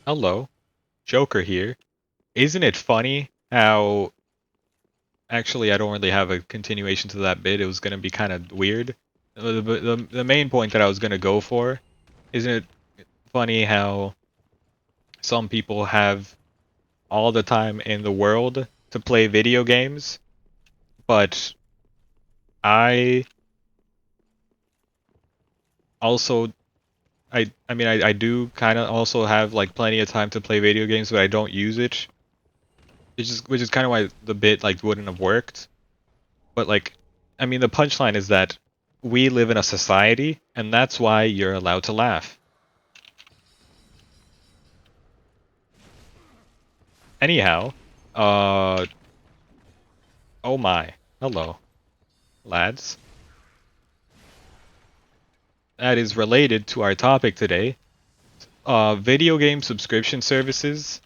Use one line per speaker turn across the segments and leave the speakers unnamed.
Hello, Joker here. Isn't it funny how actually I don't really have a continuation to that bit. It was gonna be kind of weird. The main point that I was gonna go for, isn't it funny how some people have all the time in the world to play video games, but I also I do kind of also have like plenty of time to play video games, but I don't use it. Which is kind of why the bit like wouldn't have worked. But like, I mean, the punchline is that we live in a society, and that's why you're allowed to laugh. Anyhow, uh, oh my, hello, lads. That is related to our topic today. Video game subscription services.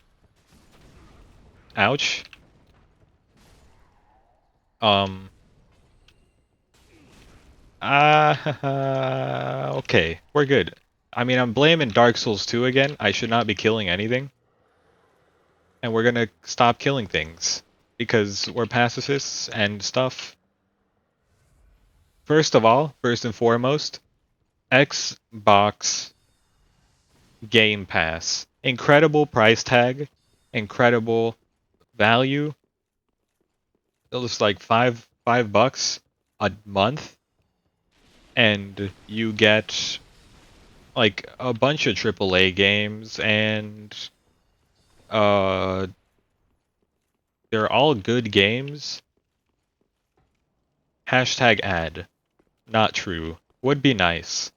Ouch. Um, okay, we're good. I mean, I'm blaming Dark Souls 2 again. I should not be killing anything. And we're gonna stop killing things. Because we're pacifists and stuff. First of all, first and foremost, Xbox Game Pass. Incredible price tag, incredible value. It was like five bucks a month, and you get like a bunch of AAA games, and uh, they're all good games. Hashtag ad. Not true. Would be nice.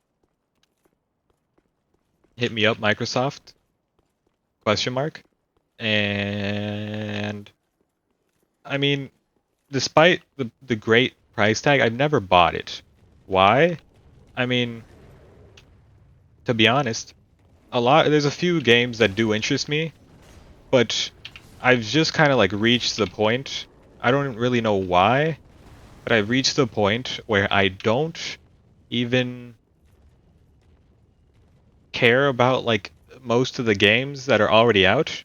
Hit me up, Microsoft? Question mark. And I mean, despite the great price tag, I've never bought it. Why? I mean, to be honest, there's a few games that do interest me, but I've just kind of like reached the point. I don't really know why, but I've reached the point where I don't even care about like most of the games that are already out,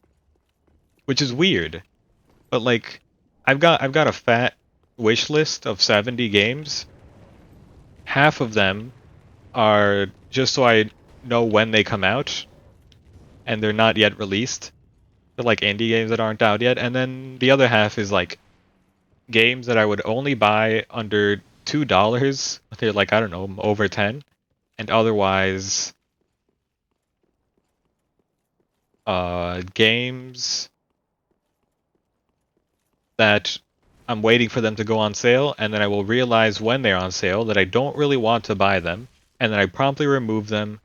which is weird. But like I've got a fat wish list of 70 games. Half of them are just so I know when they come out, and they're not yet released. They're like indie games that aren't out yet, and then the other half is like games that I would only buy under $2. They're like, I don't know, over 10, and otherwise games that I'm waiting for them to go on sale, and then I will realize when they're on sale that I don't really want to buy them, and then I promptly remove them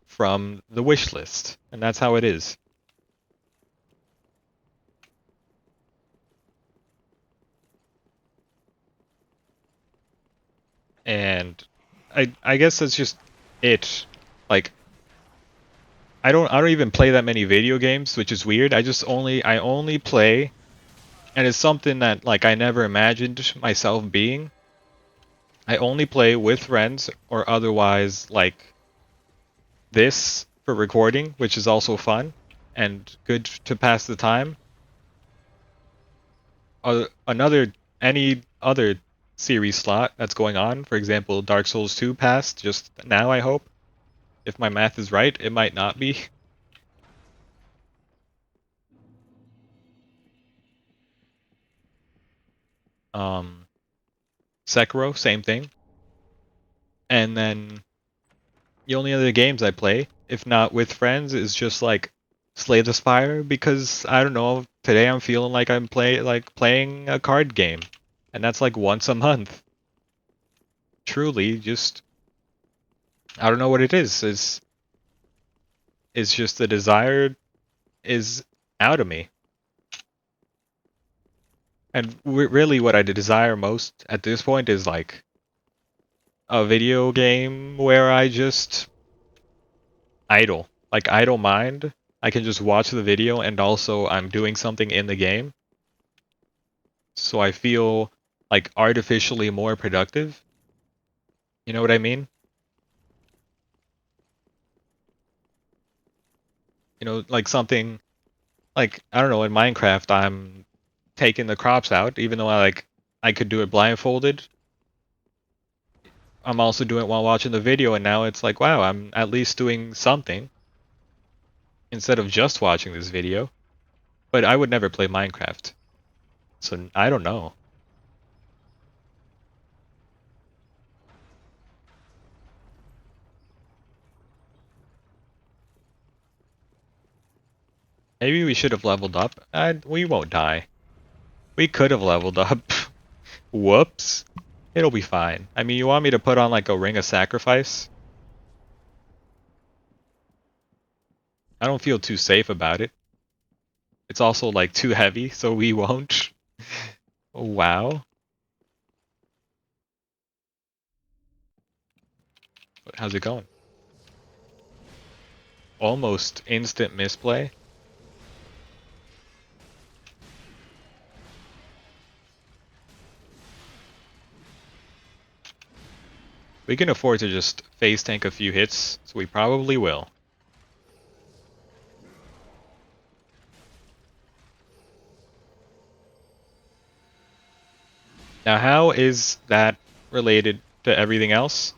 from the wish list. And that's how it is. And I guess that's just it. Like I don't even play that many video games, which is weird. I only play, and it's something that like I never imagined myself being. I only play with friends or otherwise like this for recording, which is also fun and good to pass the time. Another any other series slot that's going on, for example, Dark Souls 2 passed just now, I hope. If my math is right, it might not be. Um, Sekiro, same thing. And then the only other games I play, if not with friends, is just like Slay the Spire because I don't know, today I'm feeling like playing a card game. And that's like once a month. Truly, just I don't know what it is. It's just the desire is out of me. And really what I desire most at this point is like a video game where I just idle. Like idle mind. I can just watch the video and also I'm doing something in the game. So I feel like artificially more productive. You know what I mean? You know, like something like I don't know, in Minecraft I'm taking the crops out, even though I could do it blindfolded. I'm also doing it while watching the video, and now it's like, wow, I'm at least doing something instead of just watching this video. But I would never play Minecraft, so I don't know. Maybe we should have leveled up. We won't die. We could have leveled up. Whoops. It'll be fine. I mean, you want me to put on like a ring of sacrifice? I don't feel too safe about it. It's also like too heavy, so we won't. Wow. How's it going? Almost instant misplay. We can afford to just face tank a few hits, so we probably will. Now, how is that related to everything else?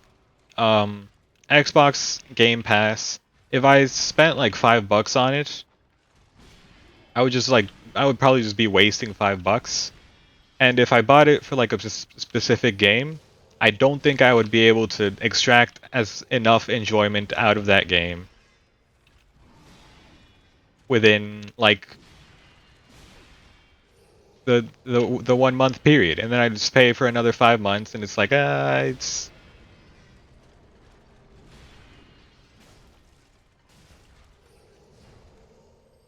Xbox Game Pass. If I spent like $5 on it, I would probably just be wasting $5. And if I bought it for like a specific game, I don't think I would be able to extract as enough enjoyment out of that game within like the 1 month period, and then I just pay for another 5 months, and it's like it's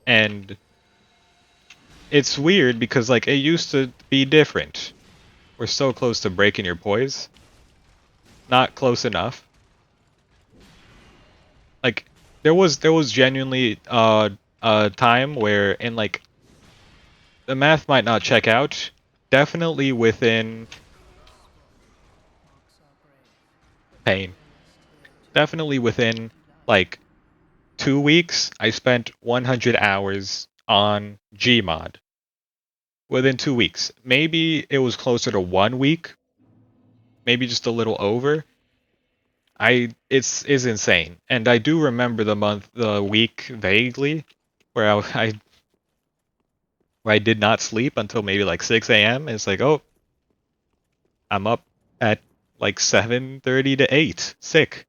and it's weird because like it used to be different. We're so close to breaking your poise. Not close enough. Like there was genuinely a time where in like the math might not check out. Definitely within pain. Definitely within like 2 weeks, I spent 100 hours on Gmod. Within 2 weeks. Maybe it was closer to 1 week, maybe just a little over. It's is insane, and I do remember the week vaguely, where I where I did not sleep until maybe like 6 a.m. It's like, oh, I'm up at like 7:30 to 8, sick.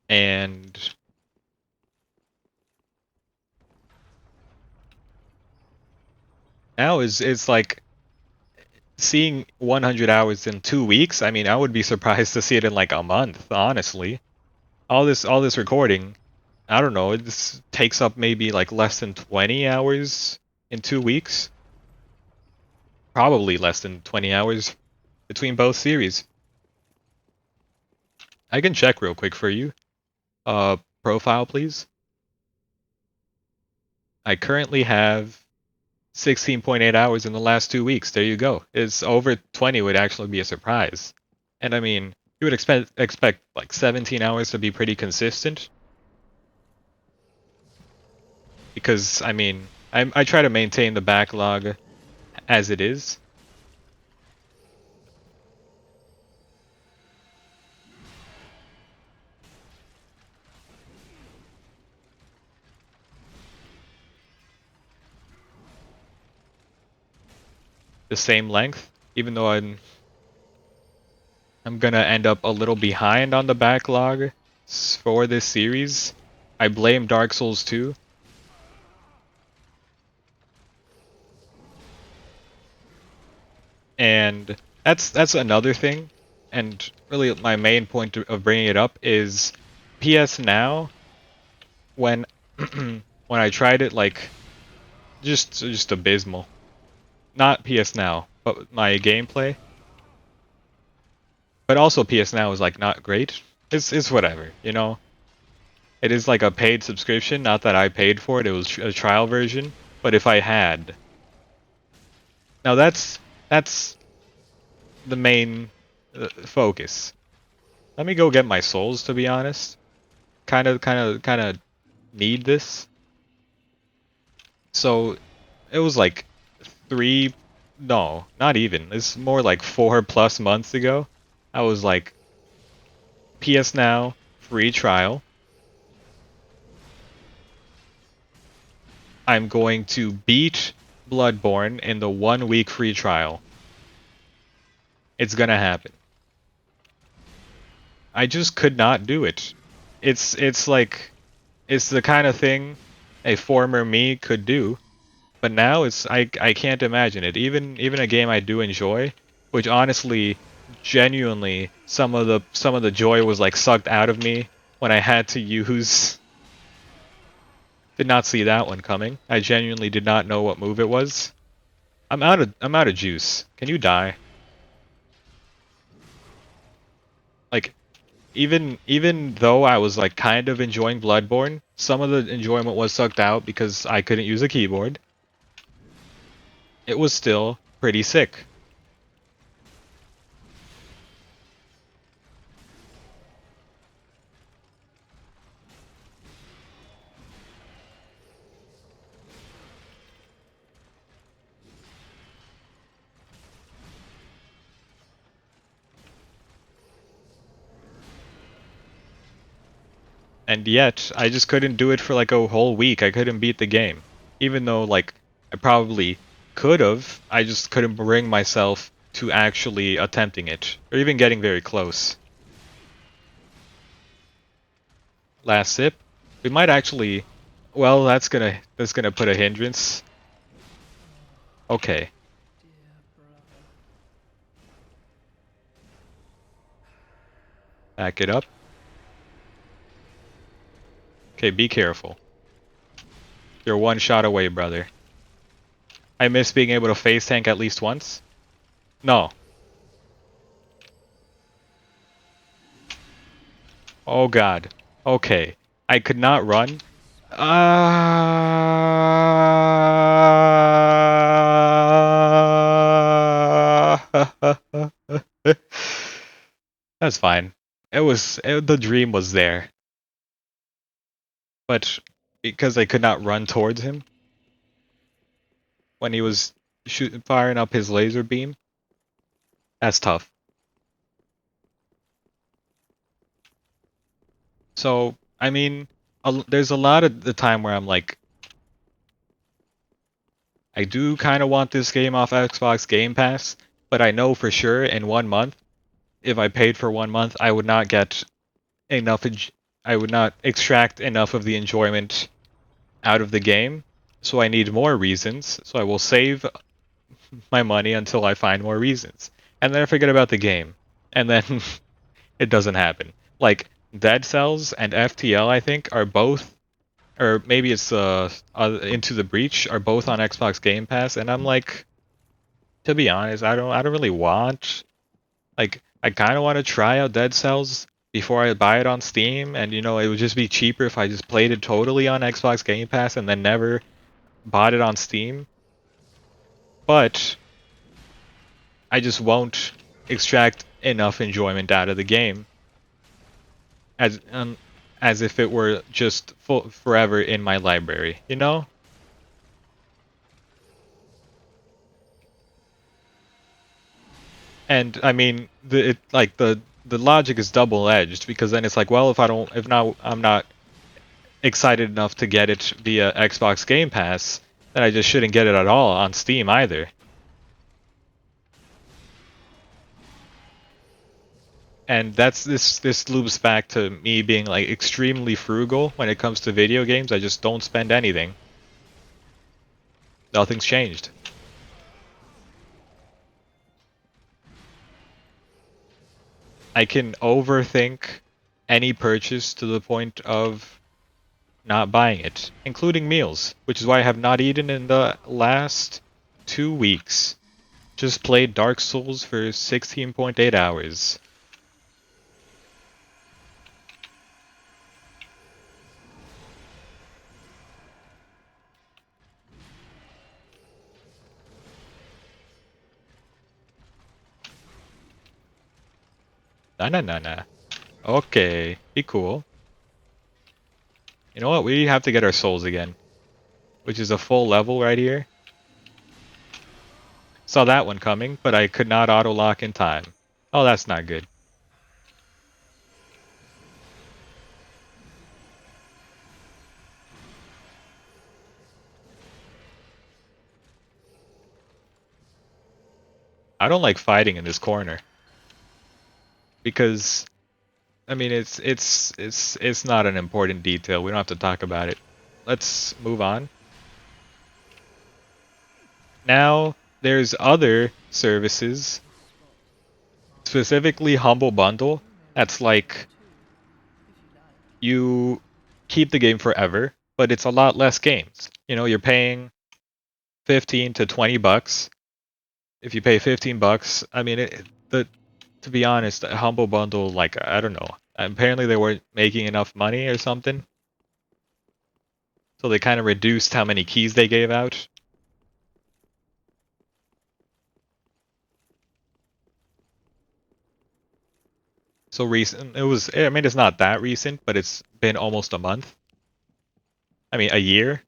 And now it's like seeing 100 hours in 2 weeks. I mean, I would be surprised to see it in like a month, honestly. All this recording, I don't know, it takes up maybe like less than 20 hours in 2 weeks. Probably less than 20 hours between both series. I can check real quick for you. Profile, please. I currently have 16.8 hours in the last 2 weeks. There you go. It's over 20 would actually be a surprise. And I mean, you would expect like 17 hours to be pretty consistent. Because I mean, I try to maintain the backlog as it is. The same length, even though I'm gonna end up a little behind on the backlog for this series. I blame Dark Souls 2. And that's another thing. And really my main point of bringing it up is PS Now, when when I tried it, like just abysmal. Not PS Now, but my gameplay. But also PS Now is like not great. It's whatever, you know. It is like a paid subscription, not that I paid for it. It was a trial version. But if I had, now that's the main focus. Let me go get my souls, to be honest. Kind of need this. So it was like no, not even. It's more like 4+ months ago. I was like, PS Now, free trial. I'm going to beat Bloodborne in the 1 week free trial. It's gonna happen. I just could not do it. It's like it's the kind of thing a former me could do, but now I can't imagine it. Even a game I do enjoy, which honestly, genuinely, some of the joy was like sucked out of me when I had to use. Did not see that one coming. I genuinely did not know what move it was. I'm out of juice. Can you die? Like even though I was like kind of enjoying Bloodborne, some of the enjoyment was sucked out because I couldn't use a keyboard. It was still pretty sick. And yet, I just couldn't do it for like a whole week. I couldn't beat the game. Even though like I probably could have, I just couldn't bring myself to actually attempting it or even getting very close. Last sip. We might actually, well, that's gonna put a hindrance. Okay. Back it up. Okay, be careful. You're one shot away, brother. I miss being able to face tank at least once. No. Oh god. Okay. I could not run. That's fine. The dream was there, but because I could not run towards him when he was firing up his laser beam, that's tough. So, I mean, there's a lot of the time where I'm like, I do kind of want this game off Xbox Game Pass, but I know for sure in 1 month, if I paid for 1 month, I would not get enough. I would not extract enough of the enjoyment out of the game. So I need more reasons. So I will save my money until I find more reasons, and then I forget about the game, and then it doesn't happen. Like Dead Cells and FTL, I think, are both, or maybe it's Into the Breach, are both on Xbox Game Pass, and I'm like, to be honest, I don't really want. Like, I kind of want to try out Dead Cells before I buy it on Steam, and it would just be cheaper if I just played it totally on Xbox Game Pass and then never bought it on Steam. But I just won't extract enough enjoyment out of the game as as if it were just forever in my library, you know? And I mean, the logic is double-edged because then it's like, well, if not, I'm not excited enough to get it via Xbox Game Pass, then I just shouldn't get it at all on Steam either. And this loops back to me being like extremely frugal when it comes to video games. I just don't spend anything. Nothing's changed. I can overthink any purchase to the point of not buying it, including meals, which is why I have not eaten in the last 2 weeks. Just played Dark Souls for 16.8 hours. Nah, nah, nah, nah. Okay, be cool. You know what? We have to get our souls again, which is a full level right here. Saw that one coming, but I could not auto lock in time. Oh, that's not good. I don't like fighting in this corner because I mean it's not an important detail. We don't have to talk about it. Let's move on. Now there's other services, specifically Humble Bundle. That's like you keep the game forever, but it's a lot less games. You know, you're paying 15 to 20 bucks. If you pay 15 bucks, I mean, to be honest, a Humble Bundle, like, I don't know. Apparently they weren't making enough money or something. So they kind of reduced how many keys they gave out. So recent, I mean, it's not that recent, but it's been almost a month. I mean, a year.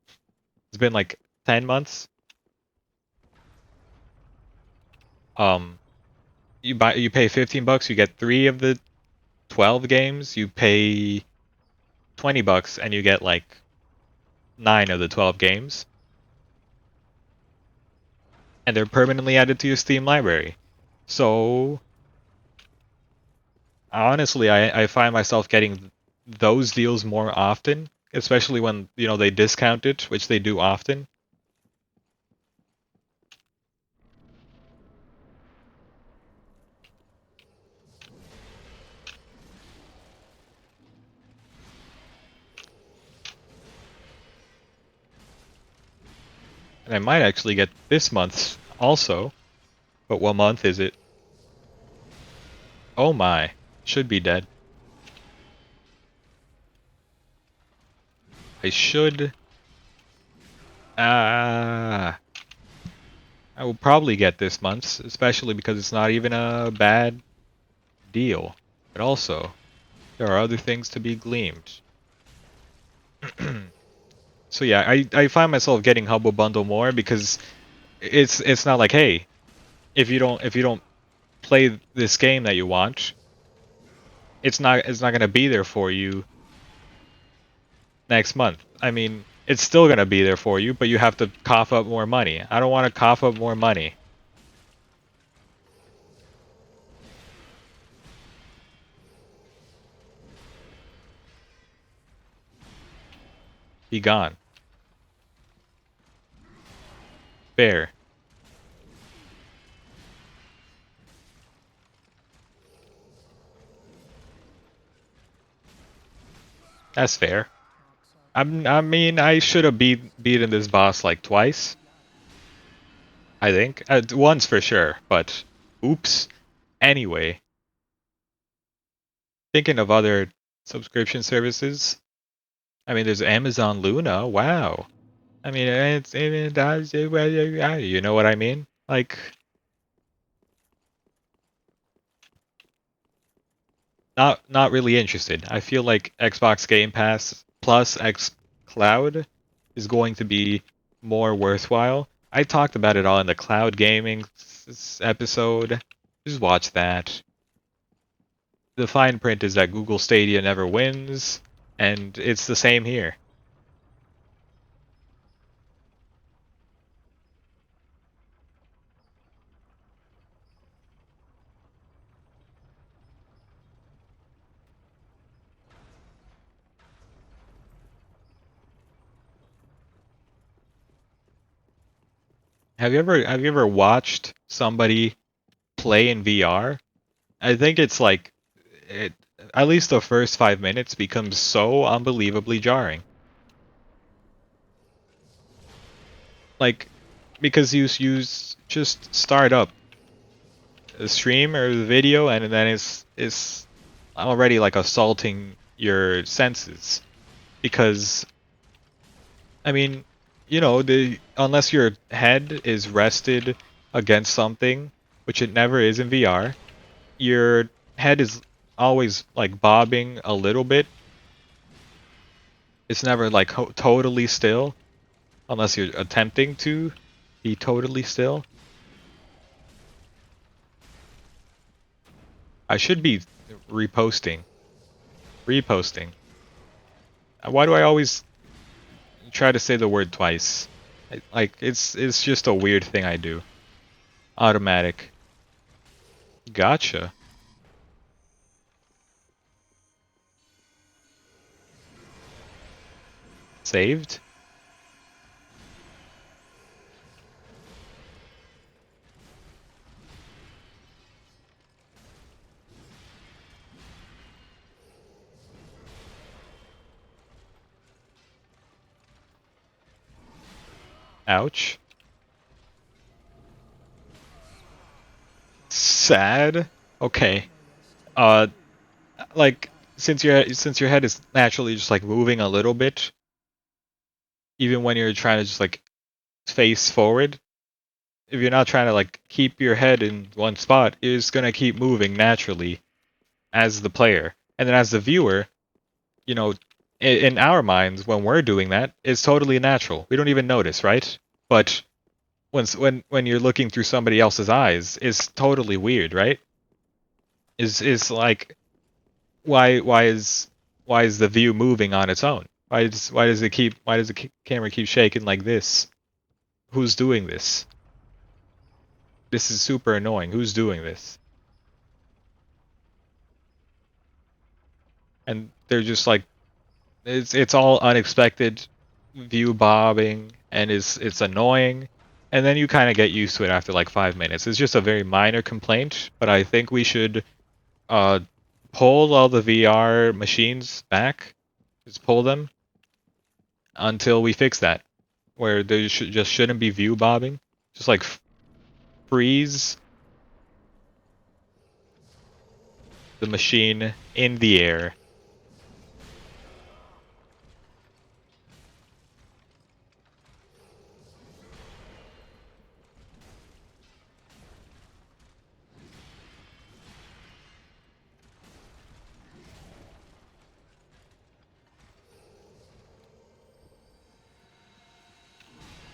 It's been like 10 months. Um, you pay 15 bucks, you get 3 of the 12 games. You pay 20 bucks and you get like 9 of the 12 games. And they're permanently added to your Steam library. So honestly, I find myself getting those deals more often, especially when, you know, they discount it, which they do often. And I might actually get this month's also. But what month is it? Oh my, should be dead. I should... Ah... I will probably get this month's, especially because it's not even a bad deal. But also, there are other things to be gleamed. So yeah, I find myself getting Humble Bundle more because it's not like, hey, if you don't play this game that you want, it's not gonna be there for you next month. I mean, it's still gonna be there for you, but you have to cough up more money. I don't want to cough up more money. Be gone. Fair. That's fair. I mean, I should have beaten this boss like twice. I think once for sure, but oops. Anyway, thinking of other subscription services. I mean, there's Amazon Luna. Wow. I mean, you know what I mean? Like, not really interested. I feel like Xbox Game Pass plus X Cloud is going to be more worthwhile. I talked about it all in the cloud gaming episode. Just watch that. The fine print is that Google Stadia never wins, and it's the same here. Have you ever watched somebody play in VR? I think it's like it at least the first 5 minutes becomes so unbelievably jarring. Like because you just start up the stream or the video and then it's already like assaulting your senses because I mean, you know, the unless your head is rested against something, which it never is in VR, your head is always like bobbing a little bit. It's never like totally still, unless you're attempting to be totally still. I should be reposting. Reposting. Why do I always try to say the word twice? Like it's just a weird thing I do. Automatic. Gotcha. Saved? Ouch. Sad? Okay. Uh like since your head is naturally just like moving a little bit, even when you're trying to just like face forward, if you're not trying to like keep your head in one spot, it's gonna keep moving naturally as the player. And then as the viewer, you know, in our minds when we're doing that, it's totally natural. We don't even notice, right? But when you're looking through somebody else's eyes, it's totally weird, right? Is like why is the view moving on its own? Why does the camera keep shaking like this? Who's doing this? This is super annoying. Who's doing this? And they're just like it's all unexpected view bobbing and it's annoying. And then you kind of get used to it after like 5 minutes. It's just a very minor complaint, but I think we should uh pull all the VR machines back. Just pull them until we fix that. Where there just shouldn't be view bobbing. Just like freeze the machine in the air.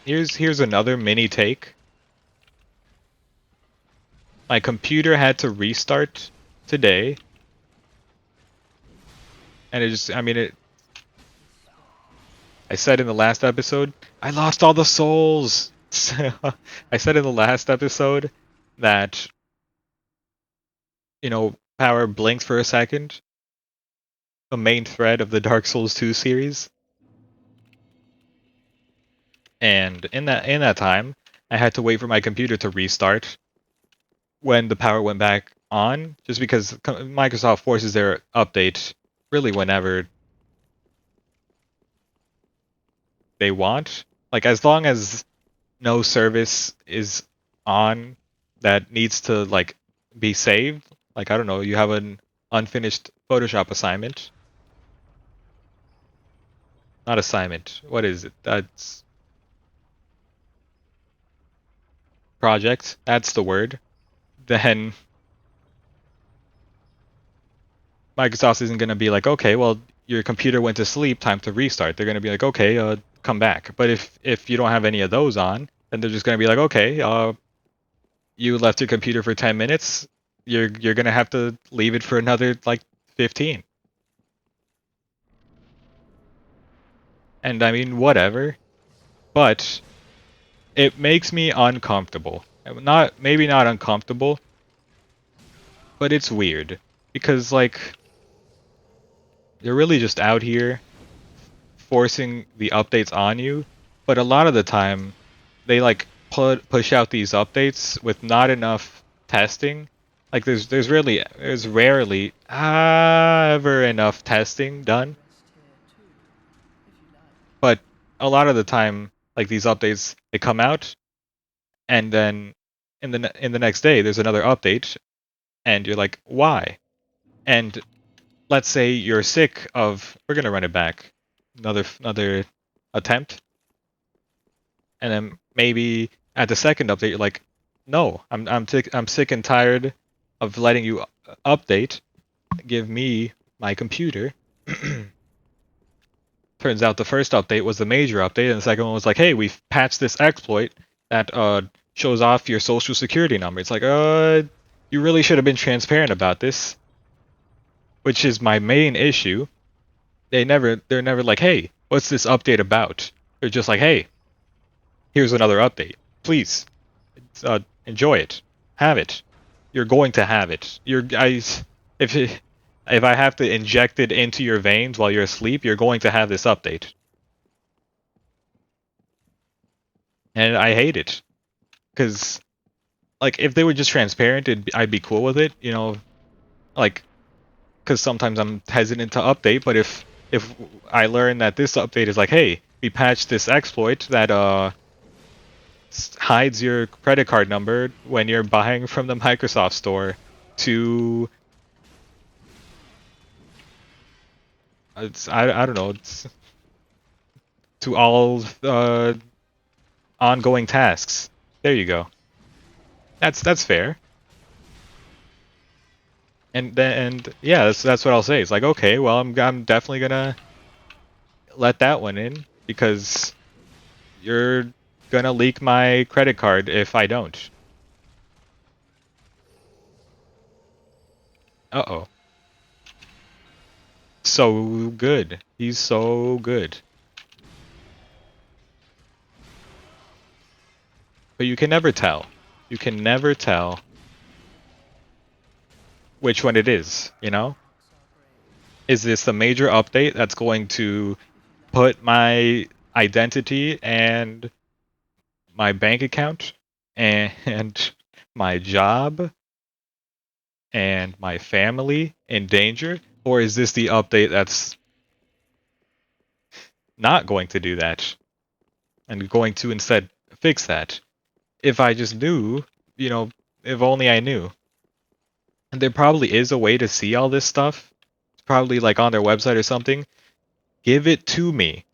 Here's another mini take. My computer had to restart today, and I said in the last episode, I lost all the souls. I said in the last episode that, power blinks for a second, the main thread of the Dark Souls 2 series. And in that time, I had to wait for my computer to restart when the power went back on, just because Microsoft forces their update really whenever they want. Like as long as no service is on that needs to like be saved. Like I don't know, you have an unfinished Photoshop assignment. Not assignment. What is it? That's project. That's the word. Then Microsoft isn't going to be like, okay, well, your computer went to sleep, time to restart. They're going to be like, okay, come back. But if you don't have any of those on, then they're just going to be like, okay, you left your computer for 10 minutes. You're going to have to leave it for another like 15. And I mean, whatever. But it makes me uncomfortable. Maybe not uncomfortable, but it's weird because like you're really just out here forcing the updates on you, but a lot of the time they like push out these updates with not enough testing. Like there's rarely ever enough testing done, but a lot of the time like these updates they come out and then in the next day there's another update and you're like why? And let's say you're sick of we're gonna run it back another attempt, and then maybe at the second update you're like, no, I'm sick and tired of letting you update. give me my computer. Turns out the first update was the major update, and the second one was like, hey, we've patched this exploit that shows off your social security number. It's like, you really should have been transparent about this, which is my main issue. They're never like, hey, what's this update about? They're just like, hey, here's another update. Please, enjoy it, have it. You're going to have it. If if I have to inject it into your veins while you're asleep, you're going to have this update, and I hate it because like if they were just transparent, I'd be cool with it, you know, like because sometimes I'm hesitant to update, but if I learn that this update is like, hey, we patched this exploit that hides your credit card number when you're buying from the Microsoft Store to I don't know, it's to all ongoing tasks. There you go. That's fair. And yeah, that's what I'll say. It's like, okay, well, I'm definitely gonna let that one in because you're gonna leak my credit card if I don't. Uh-oh. So good. He's so good. But you can never tell. You can never tell which one it is, you know? Is this the major update that's going to put my identity and my bank account and my job and my family in danger? Or is this the update that's not going to do that and going to instead fix that? If I just knew, you know, if only I knew. And there probably is a way to see all this stuff. It's probably like on their website or something. Give it to me.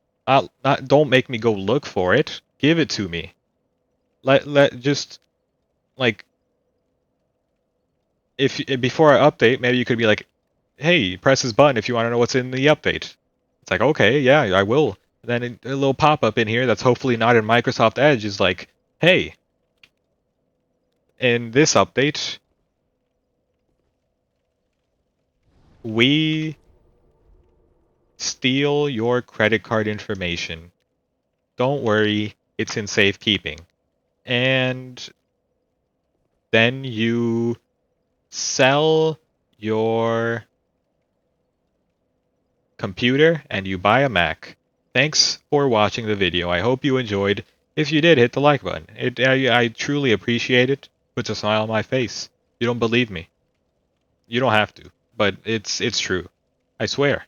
Don't make me go look for it. Give it to me. Let just like if before I update, maybe you could be like, "Hey, press this button if you want to know what's in the update." It's like, "Okay, yeah, I will." Then a little pop-up in here that's hopefully not in Microsoft Edge is like, "Hey, in this update, we steal your credit card information. Don't worry, it's in safekeeping." And then you sell your computer and you buy a Mac. Thanks for watching the video. I hope you enjoyed. If you did, hit the like button. I truly appreciate it. Puts a smile on my face. You don't believe me. You don't have to, but it's true. I swear.